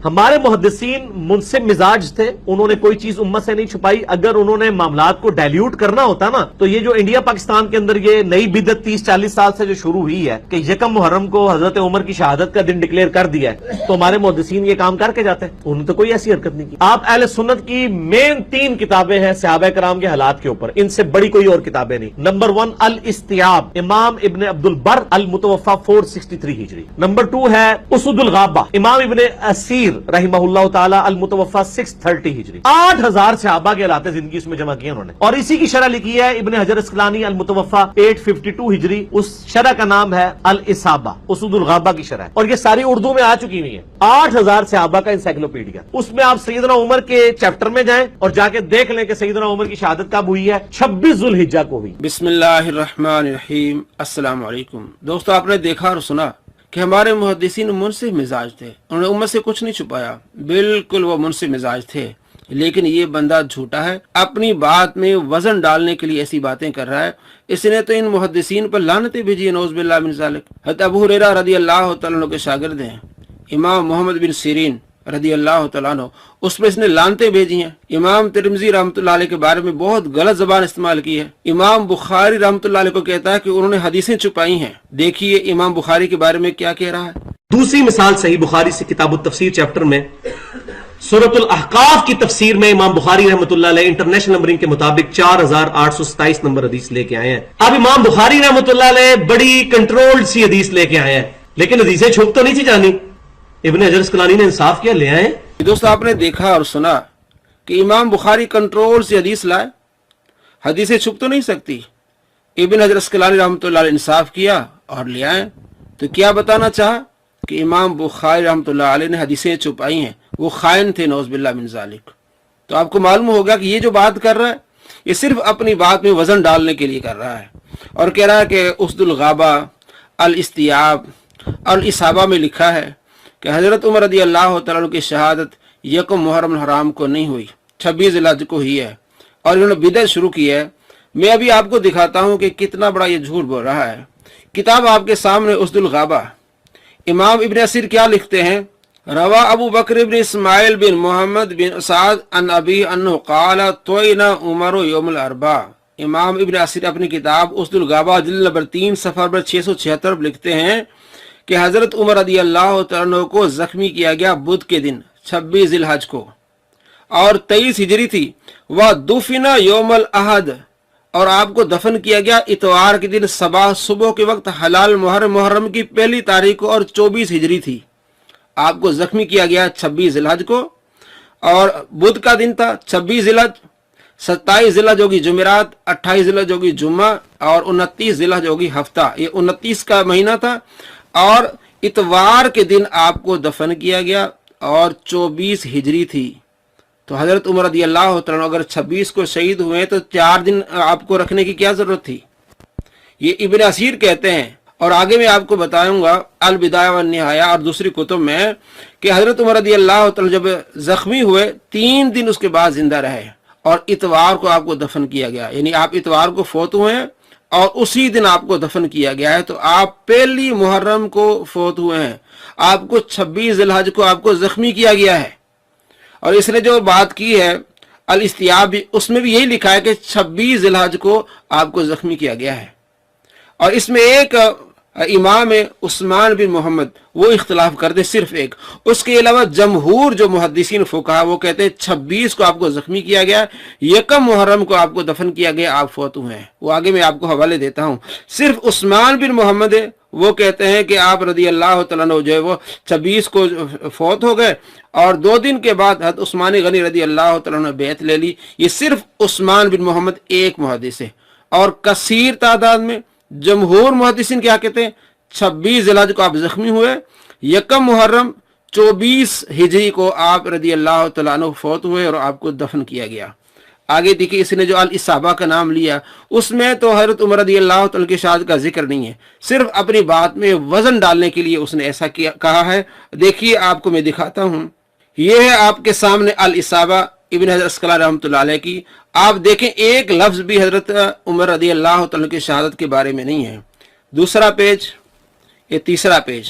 ہمارے محدثین منصف مزاج تھے، انہوں نے کوئی چیز امت سے نہیں چھپائی. اگر انہوں نے معاملات کو ڈائلیوٹ کرنا ہوتا نا تو یہ جو انڈیا پاکستان کے اندر یہ نئی بدعت 30-40 سال سے جو شروع ہوئی ہے کہ یکم محرم کو حضرت عمر کی شہادت کا دن ڈکلیئر کر دیا ہے، تو ہمارے محدثین یہ کام کر کے جاتے ہیں. انہوں نے تو کوئی ایسی حرکت نہیں کی. آپ اہل سنت کی مین 3 کتابیں ہیں صحابہ کرام کے حالات کے اوپر، ان سے بڑی کوئی اور کتابیں نہیں. نمبر 1 الاستیاب امام ابن عبد البر المتوفا 463 ہجری. نمبر 2 ہے اسد الغابہ امام ابن اسیر رحمہ اللہ تعالی المتوفا 630 ہجری. 8000 صحابہ کے حالات زندگی اس میں جمع کیے انہوں نے، اور اسی کی شرح لکھی ہے ابن حجر اسقلانی المتوفا 852 ہجری. اس شرح کا نام ہے الاصابہ، اسد الغابہ کی شرح، اور یہ ساری اردو میں آ چکی ہوئی ہے. 8000 صحابہ کا انسائکلوپیڈیا. اس میں آپ سیدنا عمر کے چیپٹر میں جائیں اور جا کے دیکھ لیں کہ سیدنا عمر کی شہادت کب ہوئی ہے. 26 ذوالحجہ کو ہوئی. بسم اللہ الرحمن الرحیم. السلام علیکم دوستو، آپ نے دیکھا اور سنا کہ ہمارے محدثین منصف مزاج تھے، انہوں نے امت سے کچھ نہیں چھپایا، بالکل وہ منصف مزاج تھے. لیکن یہ بندہ جھوٹا ہے، اپنی بات میں وزن ڈالنے کے لیے ایسی باتیں کر رہا ہے. اس نے تو ان محدثین پر لعنتیں بھیجی ہیں، نعوذ باللہ من ذالک. حضرت ابو ہریرہ رضی اللہ تعالیٰ عنہ کے شاگرد ہیں امام محمد بن سیرین رضی اللہ تعالیٰ عنہ، اس پہ اس نے لعنتیں بھیجی ہیں. امام ترمذی رحمۃ اللہ علیہ کے بارے میں بہت غلط زبان استعمال کی ہے. امام بخاری رحمۃ اللہ علیہ کو کہتا ہے کہ انہوں نے حدیثیں چھپائی ہیں. دیکھیے امام بخاری کے بارے میں کیا کہہ رہا ہے. دوسری مثال صحیح بخاری سے کتاب التفسیر چیپٹر میں سورۃ الاحقاف کی تفسیر میں امام بخاری رحمۃ اللہ علیہ انٹرنیشنل نمبرنگ کے مطابق 4827 نمبر حدیث لے کے آئے ہیں. اب امام بخاری رحمۃ اللہ علیہ بڑی کنٹرولڈ سی حدیث لے کے آئے ہیں، لیکن حدیثیں چھپ تو نہیں تھی جانی. ابن حجر اسقلانی نے انصاف کیا، لے آئے. دوستو آپ نے دیکھا اور سنا کہ امام بخاری کنٹرول سے حدیث لائے، حدیثیں چھپ تو نہیں سکتی. ابن حجر اسقلانی رحمۃ اللہ علیہ انصاف کیا اور لے آئے. تو کیا بتانا چاہا کہ امام بخاری رحمۃ اللہ علیہ نے حدیثیں چھپائی ہیں، وہ خائن تھے، نعوذ باللہ من ذالک. تو آپ کو معلوم ہوگا کہ یہ جو بات کر رہا ہے یہ صرف اپنی بات میں وزن ڈالنے کے لیے کر رہا ہے، اور کہہ رہا ہے کہ اسد الغابہ الاستیاب الاصابہ میں لکھا ہے کہ حضرت عمر رضی اللہ تعالیٰ عنہ کی شہادت یکم محرم الحرام کو نہیں ہوئی، 26 ذوالحجہ کو ہوئی ہے، اور انہوں نے بدعت شروع کی ہے. میں ابھی آپ کو دکھاتا ہوں کہ کتنا بڑا یہ جھوٹ بول رہا ہے. کتاب آپ کے سامنے اسد الغابہ. امام ابن اسیر کیا لکھتے ہیں؟ روا ابو بکر بن اسماعیل بن محمد بن سعد ان ابی انہ قال طوئنا عمر یوم الاربعاء. امام ابن اسیر اپنی کتاب اسد الغابہ جلد نمبر 3 صفحہ نمبر 676 لکھتے ہیں کہ حضرت عمر رضی اللہ تعالیٰ عنہ کو زخمی کیا گیا بدھ کے دن 26 ذوالحجہ کو، اور 23 ہجری تھی. وَدُفِنَ یوم الاحد، اور آپ کو دفن کیا گیا اتوار کے دن صبح کے وقت حلال محرم کی 1 تاریخ کو، اور 24 ہجری تھی. آپ کو زخمی کیا گیا 26 ذوالحجہ کو، اور بدھ کا دن تھا 26 ذوالحجہ. 27 ذوالحجہ ہوگی جمعرات، 28 ذوالحجہ ہوگی جمعہ، اور 29 ذوالحجہ ہوگی ہفتہ. یہ 29 کا مہینہ تھا، اور اتوار کے دن آپ کو دفن کیا گیا، اور 24 ہجری تھی. تو حضرت عمر رضی اللہ تعالیٰ اگر 26 کو شہید ہوئے تو 4 دن آپ کو رکھنے کی کیا ضرورت تھی؟ یہ ابن اسیر کہتے ہیں. اور آگے میں آپ کو بتاؤں گا البدایہ والنہایہ اور دوسری کتب میں کہ حضرت عمر رضی اللہ تعالیٰ جب زخمی ہوئے 3 دن اس کے بعد زندہ رہے، اور اتوار کو آپ کو دفن کیا گیا. یعنی آپ اتوار کو فوت ہوئے ہیں اور اسی دن آپ کو دفن کیا گیا ہے. تو آپ 1 محرم کو فوت ہوئے ہیں، آپ کو 26 ذوالحجہ کو آپ کو زخمی کیا گیا ہے. اور اس نے جو بات کی ہے الاستیاب، اس میں بھی یہی لکھا ہے کہ 26 ذوالحجہ کو آپ کو زخمی کیا گیا ہے. اور اس میں ایک امام عثمان بن محمد وہ اختلاف کرتے، صرف ایک. اس کے علاوہ جمہور جو محدثین فقہا وہ کہتے ہیں 26 کو آپ کو زخمی کیا گیا، یکم محرم کو آپ کو دفن کیا گیا، آپ فوت ہوئے ہیں. وہ آگے میں آپ کو حوالے دیتا ہوں. صرف عثمان بن محمد ہے وہ کہتے ہیں کہ آپ رضی اللہ تعالیٰ عنہ جو ہے وہ 26 کو فوت ہو گئے، اور 2 دن کے بعد حضرت عثمان غنی رضی اللہ تعالیٰ عنہ نے بیعت لے لی. یہ صرف عثمان بن محمد ایک محدث ہے. اور کثیر تعداد میں جمہور محدثین کیا کہتے ہیں؟ 26 ذوالحجہ کو آپ زخمی ہوئے، یکم محرم 24 ہجری کو آپ رضی اللہ تعالیٰ عنہ فوت ہوئے، اور آپ کو دفن کیا گیا. آگے دیکھیے اس نے جو الاصابہ کا نام لیا اس میں تو حضرت عمر رضی اللہ تعالیٰ کی شہادت کا ذکر نہیں ہے، صرف اپنی بات میں وزن ڈالنے کے لیے اس نے ایسا کہا ہے. دیکھیے آپ کو میں دکھاتا ہوں. یہ ہے آپ کے سامنے الاصابہ ابن حجر اسقلانی رحمۃ اللہ علیہ کی. آپ دیکھیں ایک لفظ بھی حضرت عمر رضی اللہ تعالیٰ کی شہادت کے بارے میں نہیں ہے. دوسرا پیج، یہ تیسرا پیج.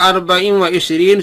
24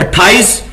28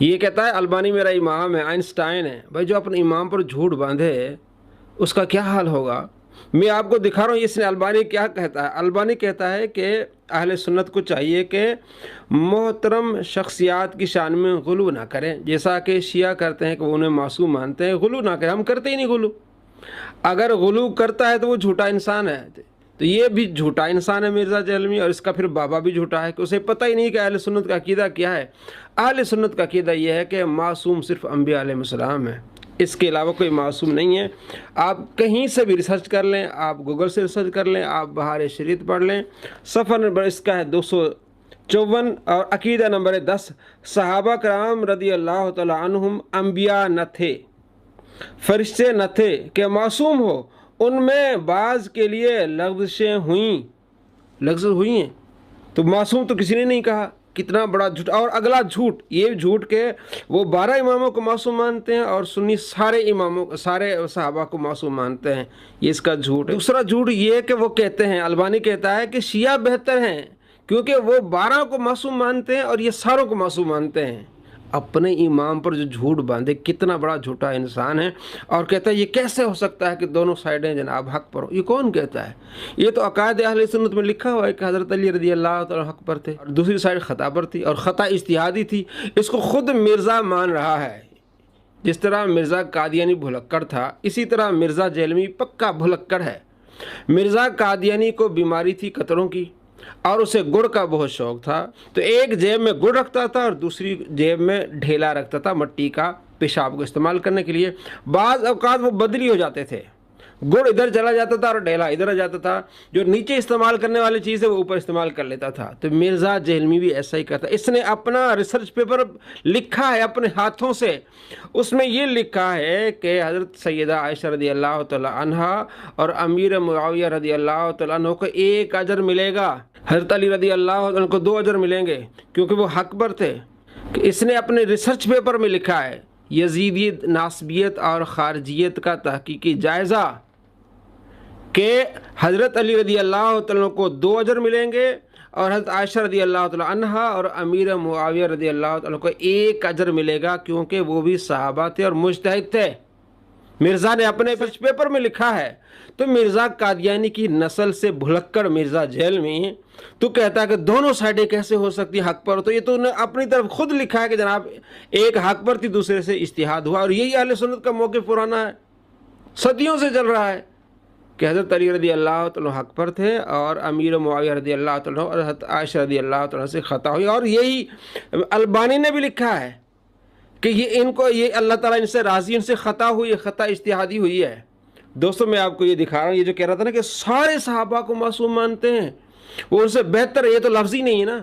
یہ کہتا ہے البانی میرا امام ہے، آئنسٹائن ہے۔ بھائی جو اپنے امام پر جھوٹ باندھے اس کا کیا حال ہوگا؟ میں آپ کو دکھا رہا ہوں اس نے البانی کیا کہتا ہے۔ البانی کہتا ہے کہ اہل سنت کو چاہیے کہ محترم شخصیات کی شان میں غلو نہ کریں، جیسا کہ شیعہ کرتے ہیں کہ وہ انہیں معصوم مانتے ہیں، غلو نہ کریں۔ ہم کرتے ہی نہیں غلو، اگر غلو کرتا ہے تو وہ جھوٹا انسان ہے۔ تو یہ بھی جھوٹا انسان ہے مرزا جہلمی، اور اس کا پھر بابا بھی جھوٹا ہے کہ اسے پتہ ہی نہیں کہ اہل سنت کا عقیدہ کیا ہے۔ اہل سنت کا عقیدہ یہ ہے کہ معصوم صرف انبیاء علیہ السلام ہے، اس کے علاوہ کوئی معصوم نہیں ہے۔ آپ کہیں سے بھی ریسرچ کر لیں، آپ گوگل سے ریسرچ کر لیں، آپ بہار شریعت پڑھ لیں، صفحہ نمبر اس کا ہے 254 اور عقیدہ نمبر 10۔ صحابہ کرام رضی اللہ تعالی عنہم انبیاء نہ تھے، فرشتے نہ تھے کہ معصوم ہو، ان میں بعض کے لیے لغزشیں ہوئی ہیں، تو معصوم تو کسی نے نہیں کہا۔ کتنا بڑا جھوٹ! اور اگلا جھوٹ، یہ جھوٹ کہ وہ 12 اماموں کو معصوم مانتے ہیں اور سنی سارے صحابہ کو معصوم مانتے ہیں، یہ اس کا جھوٹ ہے۔ دوسرا جھوٹ یہ کہ وہ کہتے ہیں، البانی کہتا ہے کہ شیعہ بہتر ہیں کیونکہ وہ 12 کو معصوم مانتے ہیں اور یہ ساروں کو معصوم مانتے ہیں۔ اپنے امام پر جو جھوٹ باندھے، کتنا بڑا جھوٹا انسان ہے، اور کہتا ہے یہ کیسے ہو سکتا ہے کہ دونوں سائڈیں جناب حق پر ہو۔ یہ کون کہتا ہے؟ یہ تو عقائد اہل سنت میں لکھا ہوا ہے کہ حضرت علی رضی اللہ تعالی حق پر تھے اور دوسری سائڈ خطا پر تھی، اور خطا اجتہادی تھی۔ اس کو خود مرزا مان رہا ہے۔ جس طرح مرزا قادیانی بھلکڑ تھا، اسی طرح مرزا جہلمی پکا بھلکڑ ہے۔ مرزا قادیانی کو بیماری تھی قطروں کی، اور اسے گڑ کا بہت شوق تھا، تو ایک جیب میں گڑ رکھتا تھا اور دوسری جیب میں ڈھیلا رکھتا تھا مٹی کا، پیشاب کو استعمال کرنے کے لیے۔ بعض اوقات وہ بدلی ہو جاتے تھے، گڑ ادھر چلا جاتا تھا اور ڈھیلا ادھر آ جاتا تھا، جو نیچے استعمال کرنے والی چیز ہے وہ اوپر استعمال کر لیتا تھا۔ تو مرزا جہلمی بھی ایسا ہی کرتا۔ اس نے اپنا ریسرچ پیپر لکھا ہے اپنے ہاتھوں سے، اس میں یہ لکھا ہے کہ حضرت سیدہ عائشہ رضی اللہ تعالی عنہا اور امیر معاویہ رضی اللہ تعالیٰ عنہ کو 1 اجر ملے گا، حضرت علی رضی اللہ عنہ کو 2 اجر ملیں گے کیونکہ وہ حق پر تھے۔ اس نے اپنے ریسرچ پیپر میں لکھا ہے یزیدیت، ناصبیت اور خارجیت کا تحقیقی جائزہ، کہ حضرت علی رضی اللہ تعالیٰ عنہ کو 2 اجر ملیں گے اور حضرت عائشہ رضی اللہ تعالیٰ عنہا اور امیر معاویہ رضی اللہ تعالیٰ عنہ کو 1 اجر ملے گا، کیونکہ وہ بھی صحابہ تھے اور مجتہد تھے۔ مرزا نے اپنے ریسرچ پیپر میں لکھا ہے۔ تو مرزا قادیانی کی نسل سے بھلکڑ مرزا جہلمی تو کہتا ہے کہ دونوں سائڈیں کیسے ہو سکتی حق پر؟ تو یہ تو نے اپنی طرف خود لکھا ہے کہ جناب ایک حق پر تھی، دوسرے سے اجتہاد ہوا، اور یہی اہل سنت کا موقف پرانا ہے، صدیوں سے چل رہا ہے کہ حضرت علی رضی اللہ تعالیٰ حق پر تھے اور امیر معاویہ رضی اللہ تعالیٰ اور حضرت عائشہ رضی اللہ تعالیٰ سے خطا ہوئی۔ اور یہی البانی نے بھی لکھا ہے کہ یہ اللہ تعالیٰ ان سے راضی، ان سے خطا ہوئی، خطا اجتہادی ہوئی ہے۔ دوستوں میں آپ کو یہ دکھا رہا ہوں، یہ جو کہہ رہا تھا نا کہ سارے صحابہ کو معصوم مانتے ہیں، وہ ان سے بہتر ہے، یہ تو لفظ ہی نہیں ہے نا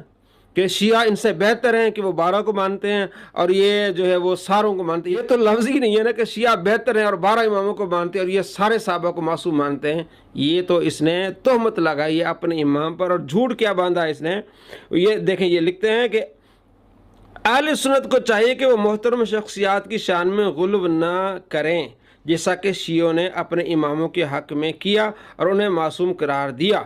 کہ شیعہ ان سے بہتر ہیں کہ وہ 12 کو مانتے ہیں اور یہ جو ہے وہ ساروں کو مانتے ہیں۔ یہ تو لفظ ہی نہیں ہے نا کہ شیعہ بہتر ہیں اور 12 اماموں کو مانتے ہیں اور یہ سارے صحابہ کو معصوم مانتے ہیں۔ یہ تو اس نے تہمت لگائی ہے اپنے امام پر، اور جھوٹ کیا باندھا اس نے۔ یہ دیکھیں، یہ لکھتے ہیں کہ اہل سنت کو چاہیے کہ وہ محترم شخصیات کی شان میں غلو نہ کریں، جیسا کہ شیعوں نے اپنے اماموں کے حق میں کیا اور انہیں معصوم قرار دیا۔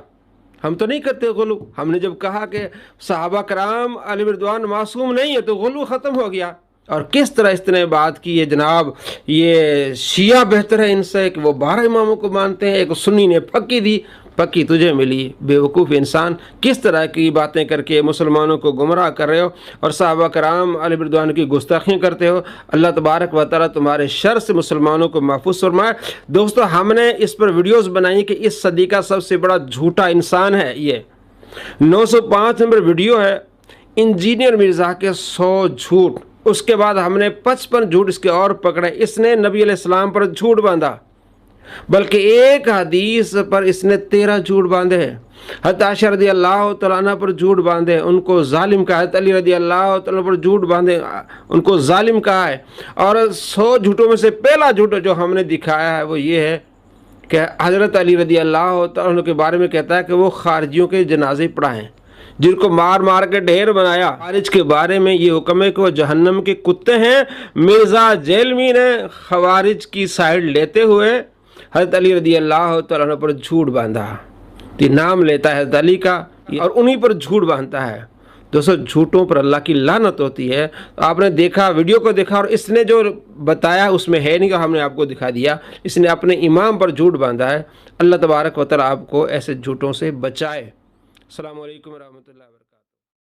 ہم تو نہیں کرتے غلو، ہم نے جب کہا کہ صحابہ کرام علیہ رضوان معصوم نہیں ہے تو غلو ختم ہو گیا۔ اور کس طرح اس نے بات کی ہے جناب، یہ شیعہ بہتر ہے ان سے کہ وہ 12 اماموں کو مانتے ہیں، ایک سنی نے پکی دی، پکی تجھے ملی، بے وقوف انسان، کس طرح کی باتیں کر کے مسلمانوں کو گمراہ کر رہے ہو اور صحابہ کرام علیہ رضوان کی گستاخیاں کرتے ہو۔ اللہ تبارک و تعالیٰ تمہارے شر سے مسلمانوں کو محفوظ فرمائے۔ دوستو، ہم نے اس پر ویڈیوز بنائی کہ اس صدی کا سب سے بڑا جھوٹا انسان ہے یہ 905 نمبر ویڈیو ہے، انجینئر مرزا کے 100 جھوٹ۔ اس کے بعد ہم نے 55 جھوٹ اس کے اور پکڑے۔ اس نے نبی علیہ السلام پر جھوٹ باندھا، بلکہ ایک حدیث پر اس نے 13 جھوٹ باندھے ہیں۔ حضرت عائشہ رضی اللہ تعالیٰ عنہ پر جھوٹ باندھے، ان کو ظالم کہا ہے۔ حضرت علی رضی اللہ تعالیٰ پر جھوٹ باندھے، ان کو ظالم کہا ہے۔ اور 100 جھوٹوں میں سے پہلا جھوٹ جو ہم نے دکھایا ہے وہ یہ ہے کہ حضرت علی رضی اللہ تعالیٰ عنہ کے بارے میں کہتا ہے کہ وہ خارجیوں کے جنازے پڑھائیں جن کو مار مار کے ڈھیر بنایا۔ خارج کے بارے میں یہ حکم ہے کہ وہ جہنم کے کتے ہیں۔ مرزا جہلمی نے خوارج کی سائیڈ لیتے ہوئے حضرت علی رضی اللہ تعالیٰ عنہ پر جھوٹ باندھا، یہ نام لیتا ہے حضرت علی کا اور انہی پر جھوٹ باندھتا ہے۔ دوستو جھوٹوں پر اللہ کی لعنت ہوتی ہے. آپ نے دیکھا، ویڈیو کو دیکھا، اور اس نے جو بتایا اس میں ہے نہیں کہ ہم نے آپ کو دکھا دیا. اس نے اپنے امام پر جھوٹ باندھا ہے. اللہ تبارک و تعالی آپ کو ایسے جھوٹوں سے بچائے. السلام علیکم ورحمۃ اللہ وبرکاتہ.